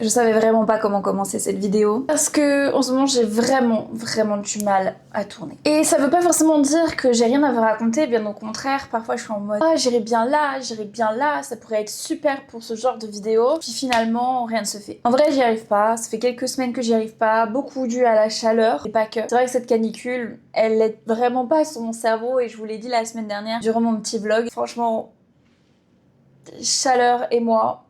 Je savais vraiment pas comment commencer cette vidéo parce que en ce moment j'ai vraiment du mal à tourner. Et ça veut pas forcément dire que j'ai rien à vous raconter, bien au contraire, parfois je suis en mode j'irai bien là, ça pourrait être super pour ce genre de vidéo. Puis finalement rien ne se fait. En vrai j'y arrive pas, ça fait quelques semaines que j'y arrive pas, beaucoup dû à la chaleur et pas que. C'est vrai que cette canicule, elle aide vraiment pas sur mon cerveau et je vous l'ai dit la semaine dernière durant mon petit vlog. Franchement, chaleur et moi,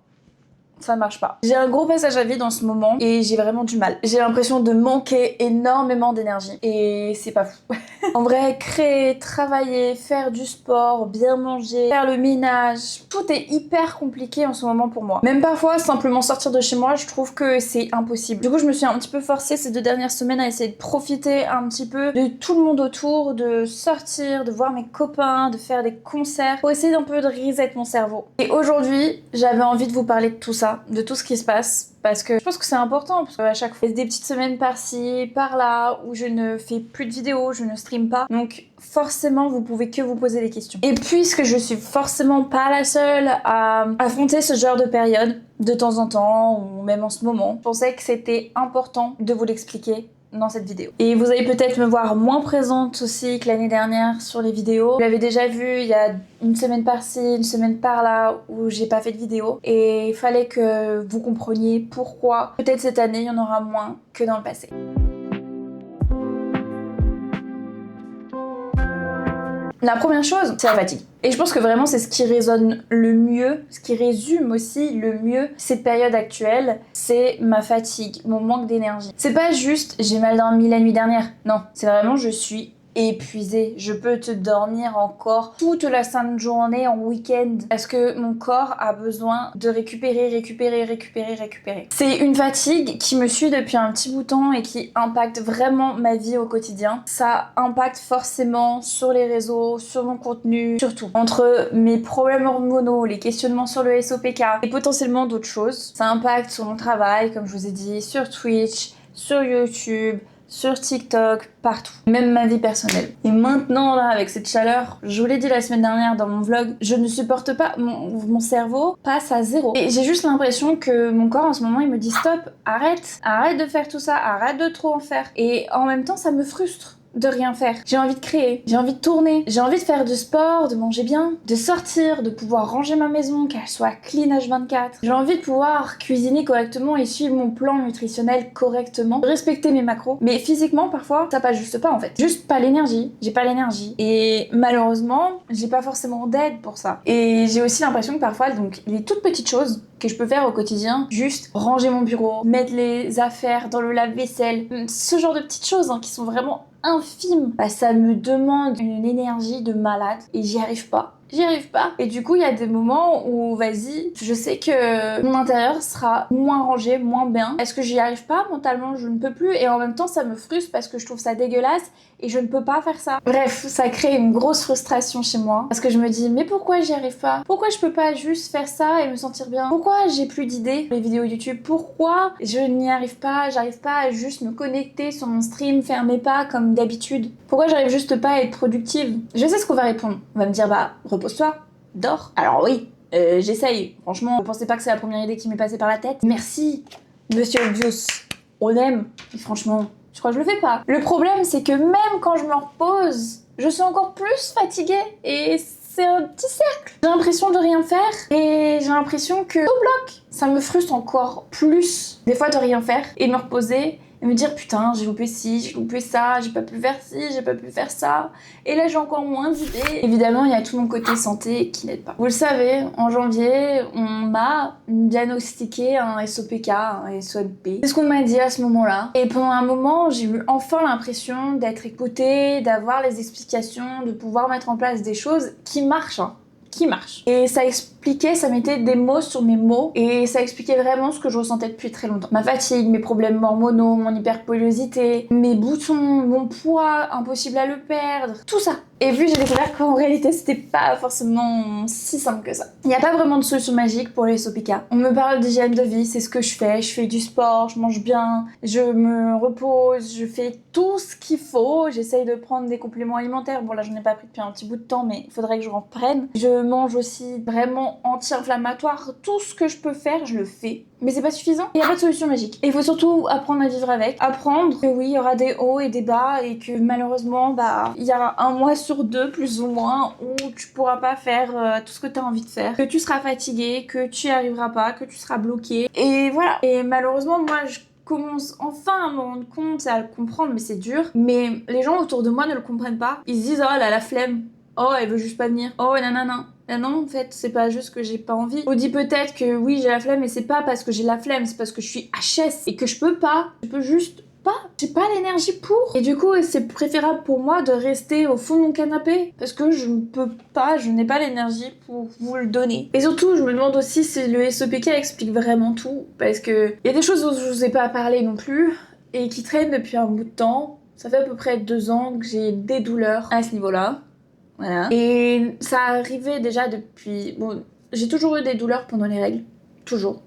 ça marche pas. J'ai un gros passage à vide en ce moment et j'ai vraiment du mal. J'ai l'impression de manquer énormément d'énergie et c'est pas fou. En vrai, créer, travailler, faire du sport, bien manger, faire le ménage, tout est hyper compliqué en ce moment pour moi. Même parfois, simplement sortir de chez moi, je trouve que c'est impossible. Du coup, je me suis un petit peu forcée ces 2 dernières semaines à essayer de profiter un petit peu de tout le monde autour, de sortir, de voir mes copains, de faire des concerts, pour essayer d'un peu de reset mon cerveau. Et aujourd'hui, j'avais envie de vous parler de tout ça, de tout ce qui se passe, parce que je pense que c'est important, parce qu'à chaque fois, il y a des petites semaines par-ci, par-là, où je ne fais plus de vidéos, je ne stream pas, donc forcément, vous pouvez que vous poser des questions. Et puisque je suis forcément pas la seule à affronter ce genre de période, de temps en temps, ou même en ce moment, je pensais que c'était important de vous l'expliquer dans cette vidéo. Et vous allez peut-être me voir moins présente aussi que l'année dernière sur les vidéos. Vous l'avez déjà vu, il y a une semaine par-ci, une semaine par-là où j'ai pas fait de vidéo. Et il fallait que vous compreniez pourquoi peut-être cette année il y en aura moins que dans le passé. La première chose, c'est la fatigue. Et je pense que vraiment c'est ce qui résonne le mieux, ce qui résume aussi le mieux cette période actuelle, c'est ma fatigue, mon manque d'énergie. C'est pas juste j'ai mal dormi la nuit dernière, non, c'est vraiment je suis épuisée. Je peux te dormir encore toute la sainte journée en week-end parce que mon corps a besoin de récupérer. C'est une fatigue qui me suit depuis un petit bout de temps et qui impacte vraiment ma vie au quotidien. Ça impacte forcément sur les réseaux, sur mon contenu, surtout. Entre mes problèmes hormonaux, les questionnements sur le SOPK et potentiellement d'autres choses. Ça impacte sur mon travail, comme je vous ai dit, sur Twitch, sur YouTube, sur TikTok, partout. Même ma vie personnelle. Et maintenant, là, avec cette chaleur, je vous l'ai dit la semaine dernière dans mon vlog, je ne supporte pas, mon cerveau passe à 0. Et j'ai juste l'impression que mon corps, en ce moment, il me dit stop, arrête de faire tout ça, arrête de trop en faire. Et en même temps, ça me frustre de rien faire. J'ai envie de créer, j'ai envie de tourner, j'ai envie de faire du sport, de manger bien, de sortir, de pouvoir ranger ma maison, qu'elle soit clean H24. J'ai envie de pouvoir cuisiner correctement et suivre mon plan nutritionnel correctement, respecter mes macros. Mais physiquement, parfois, ça passe juste pas en fait. Juste pas l'énergie, j'ai pas l'énergie. Et malheureusement, j'ai pas forcément d'aide pour ça. Et j'ai aussi l'impression que parfois, donc, les toutes petites choses que je peux faire au quotidien, juste ranger mon bureau, mettre les affaires dans le lave-vaisselle, ce genre de petites choses qui sont vraiment infime, bah, ça me demande une énergie de malade et j'y arrive pas. Et du coup, il y a des moments où, vas-y, je sais que mon intérieur sera moins rangé, moins bien. Est-ce que j'y arrive pas? Mentalement, je ne peux plus. Et en même temps, ça me frustre parce que je trouve ça dégueulasse et je ne peux pas faire ça. Bref, ça crée une grosse frustration chez moi parce que je me dis, mais pourquoi j'y arrive pas? Pourquoi je peux pas juste faire ça et me sentir bien? Pourquoi j'ai plus d'idées pour les vidéos YouTube? Pourquoi je n'y arrive pas? J'arrive pas à juste me connecter sur mon stream, faire mes pas comme d'habitude? Pourquoi j'arrive juste pas à être productive? Je sais ce qu'on va répondre. On va me dire, bah, repose-toi, dors. Alors oui, j'essaye. Franchement, vous pensez pas que c'est la première idée qui m'est passée par la tête? Merci, monsieur Obvious. On aime. Mais franchement, je crois que je le fais pas. Le problème, c'est que même quand je me repose, je suis encore plus fatiguée. Et c'est un petit cercle. J'ai l'impression de rien faire et j'ai l'impression que tout bloque. Ça me frustre encore plus, des fois, de rien faire et de me reposer et me dire putain, j'ai loupé ci, j'ai loupé ça, j'ai pas pu faire ci, j'ai pas pu faire ça. Et là, j'ai encore moins d'idées. Évidemment, il y a tout mon côté santé qui n'aide pas. Vous le savez, en janvier, on m'a diagnostiqué un SOPK, un SOMP. C'est ce qu'on m'a dit à ce moment-là. Et pendant un moment, j'ai eu enfin l'impression d'être écoutée, d'avoir les explications, de pouvoir mettre en place des choses qui marchent. Et ça expliquait, ça mettait des mots sur mes mots et ça expliquait vraiment ce que je ressentais depuis très longtemps. Ma fatigue, mes problèmes hormonaux, mon hyperpolluosité, mes boutons, mon poids, impossible à le perdre, tout ça. Et puis j'ai découvert qu'en réalité c'était pas forcément si simple que ça. Il n'y a pas vraiment de solution magique pour les SOPK. On me parle d'hygiène de vie, c'est ce que je fais du sport, je mange bien, je me repose, je fais tout ce qu'il faut, j'essaye de prendre des compléments alimentaires. Bon là j'en ai pas pris depuis un petit bout de temps mais il faudrait que je reprenne. Je mange aussi vraiment anti-inflammatoire, tout ce que je peux faire je le fais. Mais c'est pas suffisant, il n'y a pas de solution magique. Et il faut surtout apprendre à vivre avec, apprendre que oui il y aura des hauts et des bas et que malheureusement il y aura un mois sur 2 plus ou moins où tu pourras pas faire tout ce que tu as envie de faire, que tu seras fatigué, que tu y arriveras pas, que tu seras bloqué. Et voilà. Et malheureusement moi je commence enfin à me rendre compte et à le comprendre, mais c'est dur. Mais les gens autour de moi ne le comprennent pas. Ils se disent oh elle a la flemme, oh elle veut juste pas venir, oh nanana. Ah non, en fait, c'est pas juste que j'ai pas envie. On dit peut-être que oui, j'ai la flemme, mais c'est pas parce que j'ai la flemme, c'est parce que je suis HS et que je peux pas. Je peux juste pas. J'ai pas l'énergie pour. Et du coup, c'est préférable pour moi de rester au fond de mon canapé parce que je ne peux pas, je n'ai pas l'énergie pour vous le donner. Et surtout, je me demande aussi si le SOPK explique vraiment tout parce que il y a des choses dont je vous ai pas parlé non plus et qui traînent depuis un bout de temps. Ça fait à peu près 2 ans que j'ai des douleurs à ce niveau-là. Voilà. Et ça arrivait déjà depuis... Bon, j'ai toujours eu des douleurs pendant les règles. Toujours.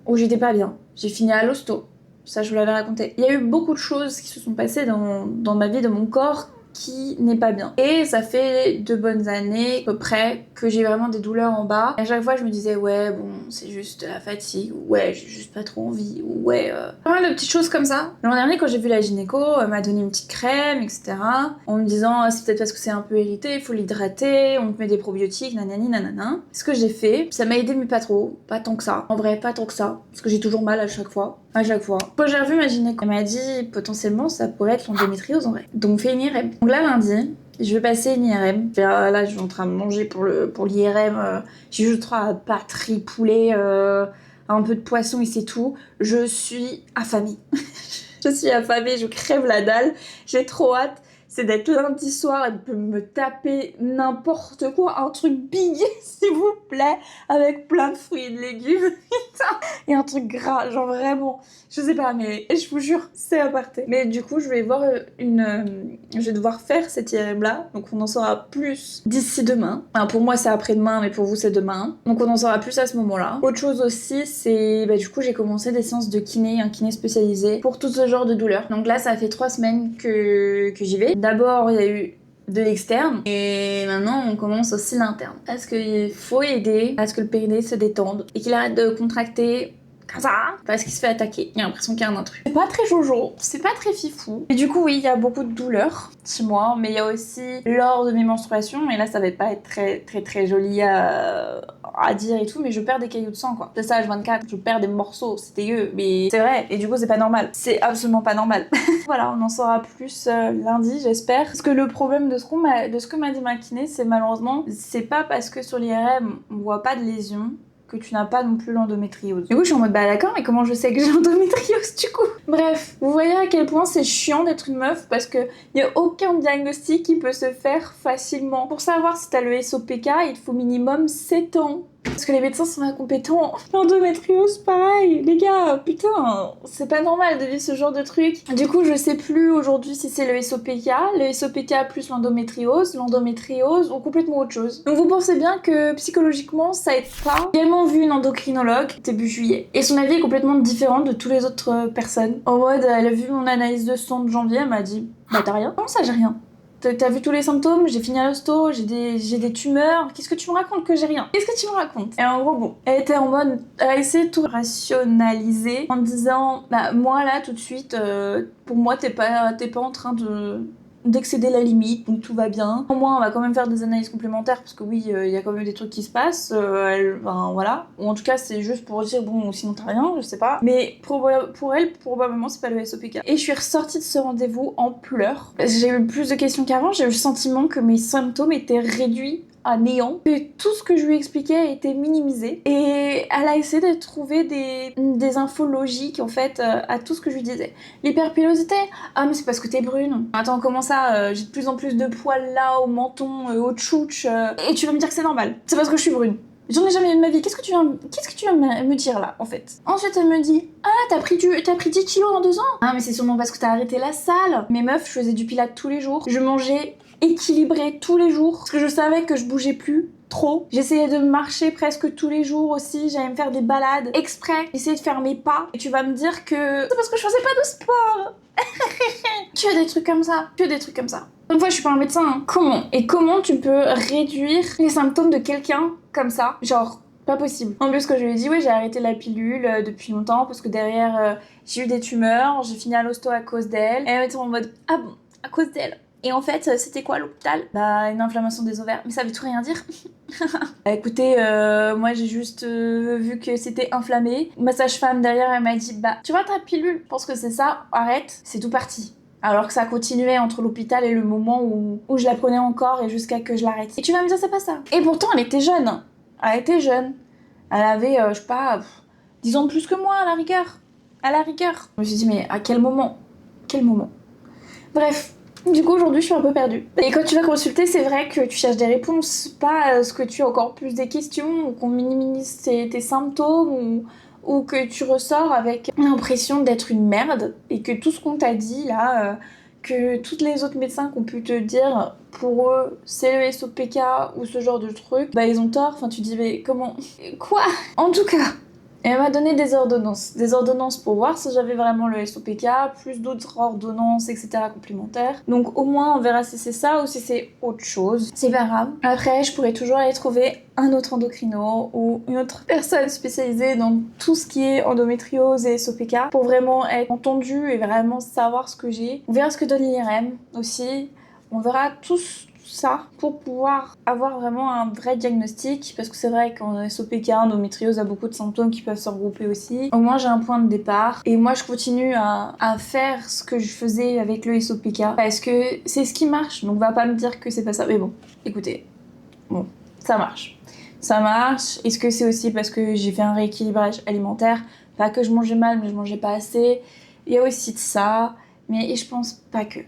Où j'étais pas bien. J'ai fini à l'hosto. Ça, je vous l'avais raconté. Il y a eu beaucoup de choses qui se sont passées dans ma vie, dans mon corps, qui n'est pas bien. Et ça fait 2 bonnes années, à peu près, que j'ai vraiment des douleurs en bas. Et à chaque fois, je me disais, ouais, bon, c'est juste la fatigue, ou ouais, j'ai juste pas trop envie, ou ouais... Pas mal de petites choses comme ça. L'an dernier, quand j'ai vu la gynéco, elle m'a donné une petite crème, etc. En me disant, ah, c'est peut-être parce que c'est un peu irrité, il faut l'hydrater, on te met des probiotiques, nanani, nanana. Ce que j'ai fait, ça m'a aidé, mais pas trop. Pas tant que ça. En vrai, pas tant que ça. Parce que j'ai toujours mal à chaque fois. À chaque fois. Quand j'ai revu ma gynéco, elle m'a dit, potentiellement, ça pourrait être l'endométriose en vrai. Donc, fais une IRM. Donc là, lundi, je vais passer une IRM. Là, je suis en train de manger pour l'IRM. J'ai juste 3 batteries poulet, un peu de poisson et c'est tout. Je suis affamée. Je suis affamée, je crève la dalle. J'ai trop hâte. C'est d'être lundi soir et de me taper n'importe quoi, un truc big, s'il vous plaît, avec plein de fruits et de légumes, et un truc gras, genre vraiment, je sais pas, mais je vous jure, c'est aparté. Mais du coup, je vais voir je vais devoir faire cette IRM là, donc on en saura plus d'ici demain. Enfin, pour moi, c'est après-demain, mais pour vous, c'est demain. Donc on en saura plus à ce moment-là. Autre chose aussi, c'est, du coup, j'ai commencé des séances de kiné, un kiné spécialisé, pour tout ce genre de douleurs. Donc là, ça fait 3 semaines que j'y vais. D'abord, il y a eu de l'externe et maintenant on commence aussi l'interne. Parce qu'il faut aider à ce que le périnée se détende et qu'il arrête de contracter comme ça parce qu'il se fait attaquer. Il a l'impression qu'il y a un intrus. C'est pas très jojo, c'est pas très fifou. Et du coup, oui, il y a beaucoup de douleurs chez moi, mais il y a aussi lors de mes menstruations, et là ça va pas être très joli à dire et tout, mais je perds des cailloux de sang quoi. C'est ça, H24, je perds des morceaux, c'est dégueu, mais c'est vrai, et du coup c'est pas normal. C'est absolument pas normal. Voilà, on en saura plus lundi, j'espère. Parce que le problème de ce que m'a dit ma kiné, c'est malheureusement, c'est pas parce que sur l'IRM on voit pas de lésions que tu n'as pas non plus l'endométriose. Du coup, je suis en mode d'accord, mais comment je sais que j'ai l'endométriose du coup? Bref, vous voyez à quel point c'est chiant d'être une meuf parce que y a aucun diagnostic qui peut se faire facilement. Pour savoir si t'as le SOPK, il te faut minimum 7 ans. Parce que les médecins sont incompétents. L'endométriose, pareil. Les gars, putain, c'est pas normal de vivre ce genre de truc. Du coup, je sais plus aujourd'hui si c'est le SOPK plus l'endométriose ou complètement autre chose. Donc vous pensez bien que psychologiquement, ça aide pas. J'ai également vu une endocrinologue début juillet. Et son avis est complètement différent de toutes les autres personnes. En mode, elle a vu mon analyse de sang de janvier, elle m'a dit, bah t'as rien? Comment ça, j'ai rien? T'as vu tous les symptômes, j'ai fini à l'hosto, j'ai des tumeurs, qu'est-ce que tu me racontes que j'ai rien? Qu'est-ce que tu me racontes? Et en gros, bon, elle était en mode, elle a essayé de tout rationaliser en me disant, bah moi là tout de suite, pour moi t'es pas en train d'excéder la limite, donc tout va bien. Au moins, on va quand même faire des analyses complémentaires, parce que oui, il y a quand même des trucs qui se passent, voilà. Ou en tout cas, c'est juste pour dire, bon, sinon t'as rien, je sais pas. Mais pour elle, probablement, c'est pas le SOPK. Et je suis ressortie de ce rendez-vous en pleurs. J'ai eu plus de questions qu'avant, j'ai eu le sentiment que mes symptômes étaient réduits à néant, que tout ce que je lui expliquais a été minimisé, et elle a essayé de trouver des infos logiques en fait à tout ce que je lui disais. L'hyperpilosité, ah mais c'est parce que t'es brune. Attends, comment ça, j'ai de plus en plus de poils là au menton, au tchouch, et tu vas me dire que c'est normal, c'est parce que je suis brune. J'en ai jamais eu de ma vie, qu'est-ce que tu viens me dire là en fait? Ensuite elle me dit, ah t'as pris 10 kilos en 2 ans? Ah mais c'est sûrement parce que t'as arrêté la salle. Mes meufs, je faisais du pilates tous les jours, je mangeais équilibrée tous les jours parce que je savais que je bougeais plus trop. J'essayais de marcher presque tous les jours aussi, j'allais me faire des balades exprès, essayer de faire mes pas. Et tu vas me dire que c'est parce que je faisais pas de sport. Que des trucs comme ça, que des trucs comme ça. Une fois, je suis pas un médecin, hein. Comment tu peux réduire les symptômes de quelqu'un comme ça? Genre, pas possible. En plus, quand je lui ai dit, oui, j'ai arrêté la pilule depuis longtemps parce que derrière, j'ai eu des tumeurs, j'ai fini à l'hosto à cause d'elle. Et elle était en mode, ah bon, à cause d'elle. Et en fait, c'était quoi à l'hôpital? Bah, une inflammation des ovaires. Mais ça veut tout rien dire. Écoutez, moi j'ai juste vu que c'était inflammé. Ma sage-femme derrière, elle m'a dit, bah, tu vois ta pilule? Je pense que c'est ça, arrête, c'est tout parti. Alors que ça continuait entre l'hôpital et le moment où je la prenais encore et jusqu'à que je l'arrête. Et tu vas me dire, c'est pas ça. Et pourtant, elle était jeune. Elle était jeune. Elle avait, je sais pas, 10 ans de plus que moi, à la rigueur. À la rigueur. Je me suis dit, mais à quel moment? Quel moment? Bref. Du coup, aujourd'hui, je suis un peu perdue. Et quand tu vas consulter, c'est vrai que tu cherches des réponses, pas ce que tu as encore plus des questions, ou qu'on minimise tes symptômes, ou que tu ressors avec l'impression d'être une merde, et que tout ce qu'on t'a dit là, que tous les autres médecins qu'on pu te dire, pour eux, c'est le SOPK ou ce genre de truc, bah ils ont tort. Enfin, tu dis, mais comment? Quoi? En tout cas. Et elle m'a donné des ordonnances pour voir si j'avais vraiment le SOPK, plus d'autres ordonnances, etc. complémentaires. Donc au moins on verra si c'est ça ou si c'est autre chose. C'est pas grave. Après, je pourrais toujours aller trouver un autre endocrino ou une autre personne spécialisée dans tout ce qui est endométriose et SOPK pour vraiment être entendue et vraiment savoir ce que j'ai. On verra ce que donne l'IRM aussi. On verra tous ça pour pouvoir avoir vraiment un vrai diagnostic, parce que c'est vrai qu'en SOPK, endométriose a beaucoup de symptômes qui peuvent se regrouper aussi. Au moins j'ai un point de départ et moi je continue à faire ce que je faisais avec le SOPK parce que c'est ce qui marche, donc va pas me dire que c'est pas ça. Mais bon, écoutez, bon, ça marche. Ça marche. Est-ce que c'est aussi parce que j'ai fait un rééquilibrage alimentaire? Pas que je mangeais mal, mais je mangeais pas assez. Il y a aussi de ça, mais je pense pas que.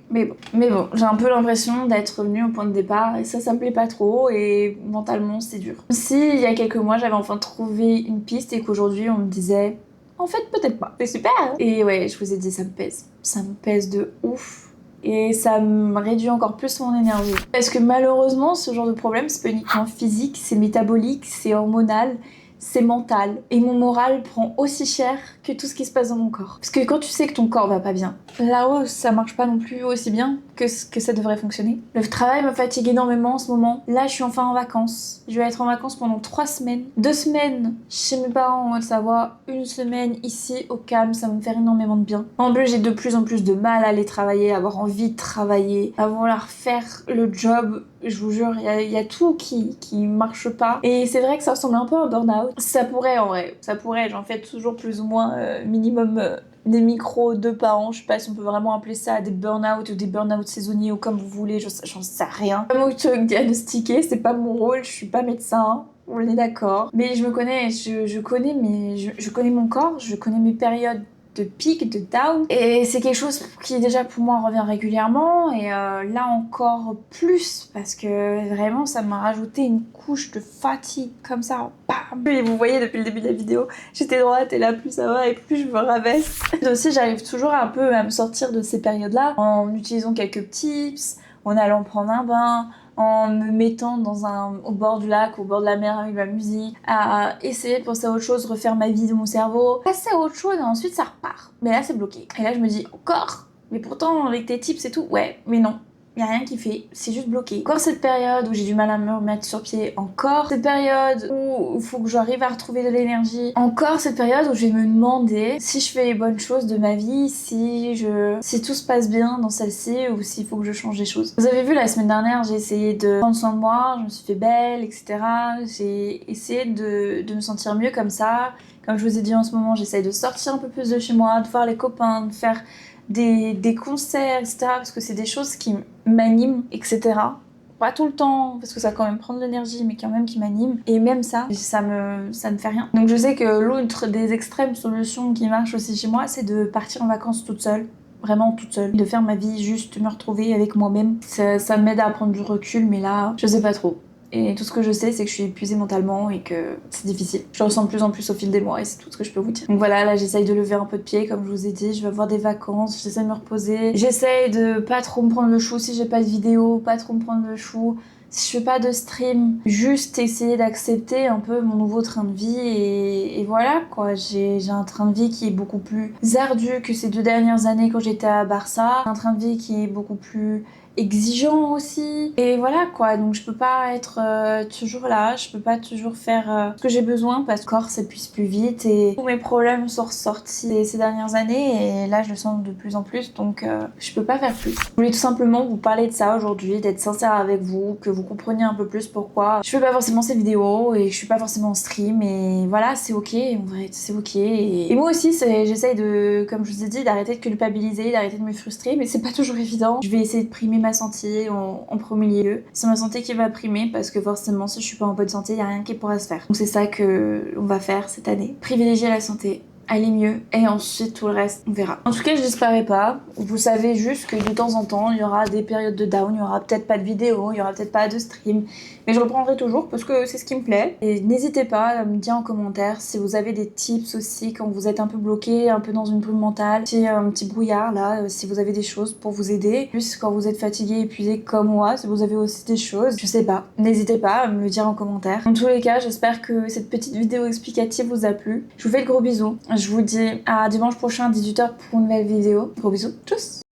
Mais bon, j'ai un peu l'impression d'être revenue au point de départ et ça me plaît pas trop et mentalement c'est dur. Si il y a quelques mois j'avais enfin trouvé une piste et qu'aujourd'hui on me disait en fait peut-être pas, c'est super hein. Et ouais, je vous ai dit ça me pèse de ouf et ça me réduit encore plus mon énergie. Parce que malheureusement ce genre de problème c'est pas uniquement physique, c'est métabolique, c'est hormonal, c'est mental. Et mon moral prend aussi cher que tout ce qui se passe dans mon corps. Parce que quand tu sais que ton corps va pas bien, là-haut, ça marche pas non plus aussi bien que ça devrait fonctionner. Le travail me fatigue énormément en ce moment. Là, je suis enfin en vacances. Je vais être en vacances pendant 3 semaines. 2 semaines chez mes parents en Haute-Savoie. 1 semaine ici au calme, ça va me faire énormément de bien. En plus, j'ai de plus en plus de mal à aller travailler, à avoir envie de travailler, à vouloir faire le job. Je vous jure, il y a tout qui marche pas. Et c'est vrai que ça ressemble un peu à un burn-out. Ça pourrait en vrai, j'en fais toujours plus ou moins minimum des micros 2 par an. Je sais pas si on peut vraiment appeler ça des burn-out ou des burn-out saisonniers ou comme vous voulez, j'en sais rien. Pas m'auto-diagnostiquer, c'est pas mon rôle, je suis pas médecin. On est d'accord. Mais je me connais, je connais mon corps, je connais mes périodes de pic, de down. Et c'est quelque chose qui déjà pour moi revient régulièrement et là encore plus parce que vraiment ça m'a rajouté une couche de fatigue comme ça. Bam. Et vous voyez depuis le début de la vidéo, j'étais droite et là plus ça va et plus je me rabaisse. Et aussi j'arrive toujours un peu à me sortir de ces périodes-là en utilisant quelques tips, en allant prendre un bain, en me mettant au bord du lac, au bord de la mer avec ma musique, à essayer de penser à autre chose, refaire ma vie de mon cerveau, passer à autre chose et ensuite ça repart. Mais là c'est bloqué. Et là je me dis encore, mais pourtant avec tes tips et tout, ouais, mais non. Y a rien qui fait, c'est juste bloqué. Encore cette période où j'ai du mal à me remettre sur pied. Encore cette période où il faut que j'arrive à retrouver de l'énergie. Encore cette période où je vais me demander si je fais les bonnes choses de ma vie, si tout se passe bien dans celle-ci ou s'il faut que je change des choses. Vous avez vu la semaine dernière, j'ai essayé de prendre soin de moi, je me suis fait belle, etc. J'ai essayé de me sentir mieux comme ça. Comme je vous ai dit en ce moment, j'essaye de sortir un peu plus de chez moi, de voir les copains, de faire des concerts, etc. Parce que c'est des choses qui m'animent, etc. Pas tout le temps, parce que ça va quand même prendre de l'énergie, mais quand même qui m'anime. Et même ça me fait rien. Donc je sais que l'autre des extrêmes solutions qui marche aussi chez moi, c'est de partir en vacances toute seule. Vraiment toute seule. De faire ma vie, juste me retrouver avec moi-même. Ça m'aide à prendre du recul, mais là, je sais pas trop. Et tout ce que je sais, c'est que je suis épuisée mentalement et que c'est difficile. Je le ressens de plus en plus au fil des mois et c'est tout ce que je peux vous dire. Donc voilà, là j'essaye de lever un peu de pied, comme je vous ai dit. Je vais avoir des vacances, j'essaie de me reposer. J'essaye de pas trop me prendre le chou si j'ai pas de vidéo, pas trop me prendre le chou. Si je fais pas de stream, juste essayer d'accepter un peu mon nouveau train de vie et voilà quoi. J'ai un train de vie qui est beaucoup plus ardu que ces 2 dernières années quand j'étais à Barça. Un train de vie qui est beaucoup plus exigeant aussi. Et voilà quoi, donc je peux pas être toujours là, je peux pas toujours faire ce que j'ai besoin parce que le corps s'épuise plus vite et tous mes problèmes sont ressortis ces dernières années et là je le sens de plus en plus donc je peux pas faire plus. Je voulais tout simplement vous parler de ça aujourd'hui, d'être sincère avec vous, que vous compreniez un peu plus pourquoi je fais pas forcément ces vidéos et que je suis pas forcément en stream et voilà, c'est ok, en vrai c'est ok et moi aussi j'essaye de, comme je vous ai dit, d'arrêter de culpabiliser, d'arrêter de me frustrer mais c'est pas toujours évident. Je vais essayer de primer ma santé en premier lieu. C'est ma santé qui va primer parce que forcément si je suis pas en bonne santé, il y a rien qui pourra se faire. Donc c'est ça que on va faire cette année. Privilégier la santé, aller mieux et ensuite tout le reste on verra. En tout cas je disparais pas, vous savez juste que de temps en temps il y aura des périodes de down, il y aura peut-être pas de vidéo, il y aura peut-être pas de stream, mais je reprendrai toujours parce que c'est ce qui me plaît. Et n'hésitez pas à me dire en commentaire si vous avez des tips aussi quand vous êtes un peu bloqué, un peu dans une brume mentale, si un petit brouillard là, si vous avez des choses pour vous aider. Plus quand vous êtes fatigué, épuisé comme moi, si vous avez aussi des choses, je sais pas, n'hésitez pas à me le dire en commentaire. En tous les cas j'espère que cette petite vidéo explicative vous a plu. Je vous fais de gros bisous. Je vous dis à dimanche prochain à 18h pour une nouvelle vidéo. Gros bisous, tchuss!